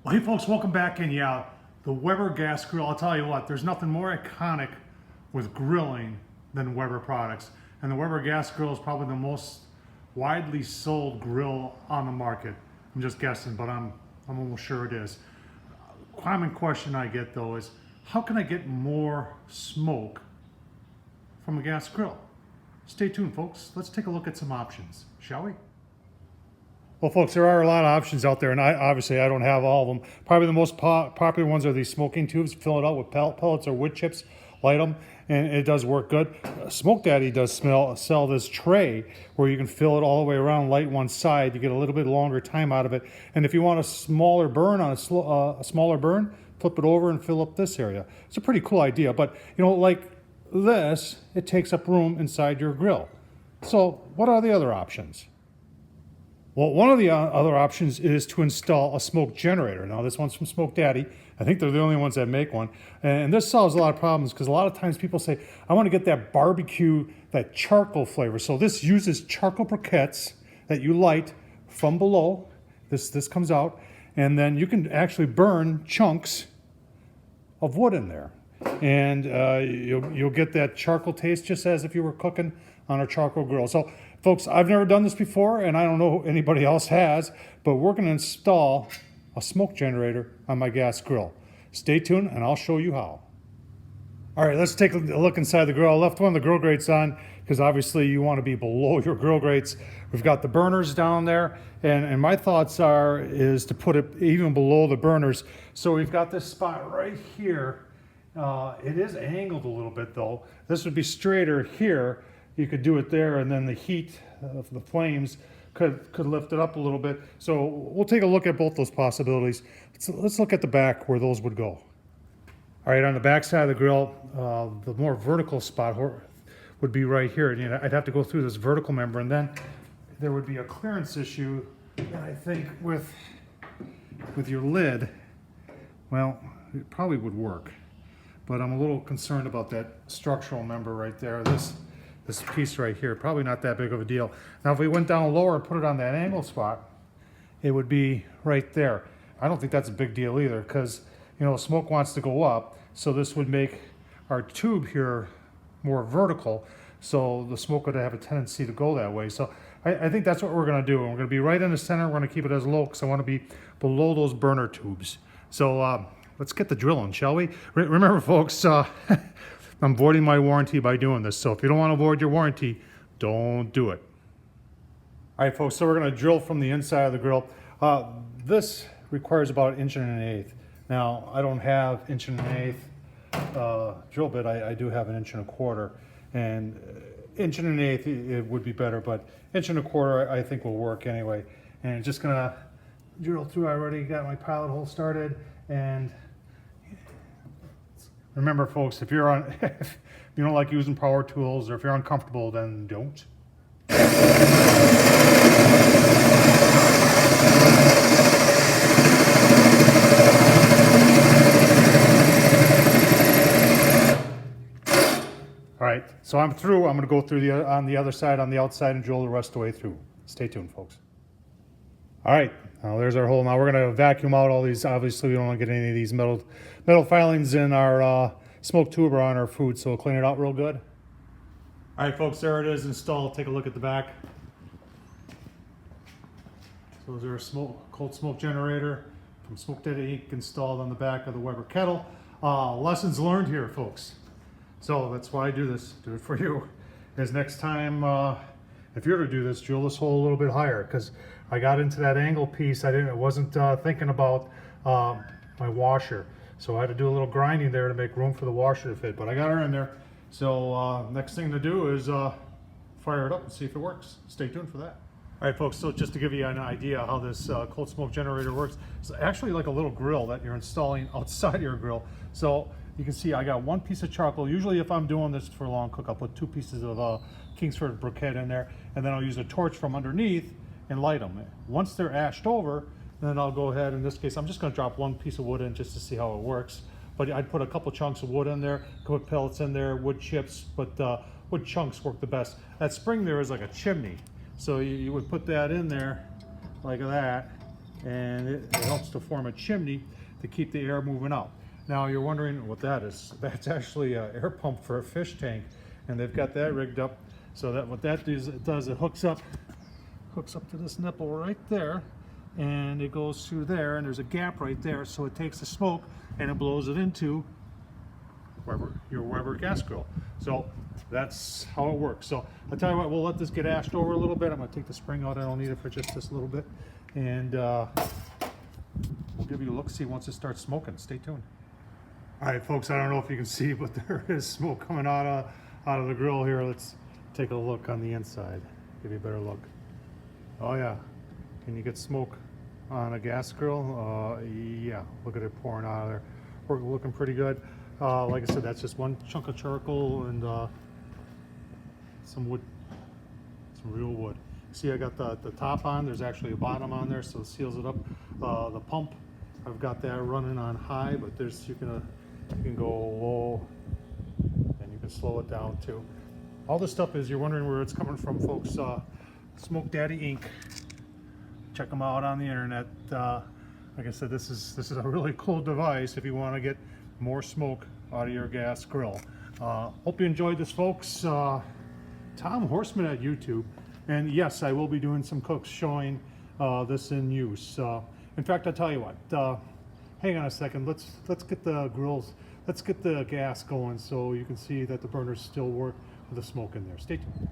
Well, hey folks, welcome back. And yeah, the Weber gas grill, I'll tell you what, there's nothing more iconic with grilling than Weber products. And the Weber gas grill is probably the most widely sold grill on the market. I'm just guessing, but I'm almost sure it is. Common question I get though is, how can I get more smoke from a gas grill? Stay tuned, folks. Let's take a look at some options, shall we? Well, folks, there are a lot of options out there, and obviously I don't have all of them. Probably the most popular ones are these smoking tubes. Fill it out with pellets or wood chips, light them, and it does work good. Smoke Daddy does sell this tray where you can fill it all the way around, light one side. You get a little bit longer time out of it. And if you want a smaller burn on a smaller burn, flip it over and fill up this area. It's a pretty cool idea, but you know, like this, it takes up room inside your grill. So what are the other options? Well, one of the other options is to install a smoke generator. Now, this one's from Smoke Daddy. I think they're the only ones that make one. And this solves a lot of problems because a lot of times people say, I want to get that barbecue, that charcoal flavor. So this uses charcoal briquettes that you light from below. This comes out. And then you can actually burn chunks of wood in there. And you'll get that charcoal taste just as if you were cooking on a charcoal grill. So folks, I've never done this before, and I don't know anybody else has, but we're going to install a smoke generator on my gas grill. Stay tuned, and I'll show you how. All right, let's take a look inside the grill. I left one of the grill grates on because obviously you want to be below your grill grates. We've got the burners down there, and my thoughts is to put it even below the burners. So we've got this spot right here. It is angled a little bit though. This would be straighter here. You could do it there, and then the heat of the flames could lift it up a little bit. So we'll take a look at both those possibilities. Let's look at the back where those would go. All right, on the back side of the grill, the more vertical spot would be right here. And, you know, I'd have to go through this vertical member, and then there would be a clearance issue. And I think with your lid, well, it probably would work. But I'm a little concerned about that structural member right there. This piece right here, probably not that big of a deal. Now, if we went down lower and put it on that angle spot, it would be right there. I don't think that's a big deal either because, you know, smoke wants to go up. So this would make our tube here more vertical. So the smoke would have a tendency to go that way. So I think that's what we're gonna do. And we're gonna be right in the center. We're gonna keep it as low because I wanna be below those burner tubes. So let's get the drilling, shall we? Remember, folks, I'm voiding my warranty by doing this. So if you don't want to void your warranty, don't do it. All right, folks, so we're going to drill from the inside of the grill. This requires about 1 1/8 inch. Now, I don't have 1 1/8 inch drill bit. I do have 1 1/4 inch. And 1 1/8 inch, it would be better, but 1 1/4 inch I think will work anyway. And just going to drill through. I already got my pilot hole started. And remember, folks, if you don't like using power tools, or if you're uncomfortable, then don't. All right, so I'm through. I'm going to go through on the other side, on the outside, and drill the rest of the way through. Stay tuned, folks. All right, now there's our hole. Now we're going to vacuum out all these. Obviously, we don't want to get any of these metal filings in our smoke tube or on our food, so we'll clean it out real good. All right, folks, there it is installed. Take a look at the back. So there's our cold smoke generator from Smoke Daddy Inc. installed on the back of the Weber kettle. Lessons learned here, folks. So that's why I do this. Do it for you. Is next time, if you're to do this, drill this hole a little bit higher because I got into that angle piece. I wasn't thinking about my washer. So I had to do a little grinding there to make room for the washer to fit, but I got her in there. So next thing to do is fire it up and see if it works. Stay tuned for that. All right, folks, so just to give you an idea how this cold smoke generator works, it's actually like a little grill that you're installing outside your grill. So you can see I got one piece of charcoal. Usually if I'm doing this for a long cook, I'll put 2 pieces of Kingsford briquette in there, and then I'll use a torch from underneath and light them. Once they're ashed over, then I'll go ahead, in this case, I'm just gonna drop 1 piece of wood in just to see how it works. But I'd put a couple chunks of wood in there, put pellets in there, wood chips, but wood chunks work the best. That spring there is like a chimney. So you would put that in there like that, and it helps to form a chimney to keep the air moving out. Now you're wondering what that is. That's actually an air pump for a fish tank, and they've got that rigged up so that what that does it hooks up to this nipple right there, and it goes through there, and there's a gap right there, so it takes the smoke and it blows it into your Weber gas grill. So that's how it works. So I'll tell you what, we'll let this get ashed over a little bit. I'm going to take the spring out. I don't need it for just this little bit, and we'll give you a look-see once it starts smoking. Stay tuned. All right, folks, I don't know if you can see, but there is smoke coming out of the grill here. Let's take a look on the inside, give you a better look. Oh yeah, can you get smoke on a gas grill? Yeah, look at it pouring out of there. We're looking pretty good. Like I said, that's just one chunk of charcoal and some wood, some real wood. See, I got the top on. There's actually a bottom on there, so it seals it up. The pump, I've got that running on high, but there's you can go low and you can slow it down too. All this stuff is, you're wondering where it's coming from, folks. Smoke Daddy Inc. Check them out on the internet. Like I said, this is a really cool device if you want to get more smoke out of your gas grill. Hope you enjoyed this, folks. Tom Horseman at YouTube, and yes, I will be doing some cooks showing this in use. In fact, I'll tell you what. Hang on a second. Let's get the grills. Let's get the gas going so you can see that the burners still work with the smoke in there. Stay tuned.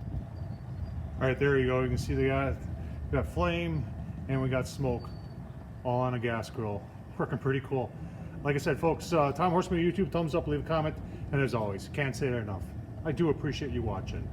All right, there you go. You can see we got flame and we got smoke all on a gas grill. Working pretty cool. Like I said, folks, Tom Horseman YouTube, thumbs up, leave a comment, and as always, can't say it enough. I do appreciate you watching.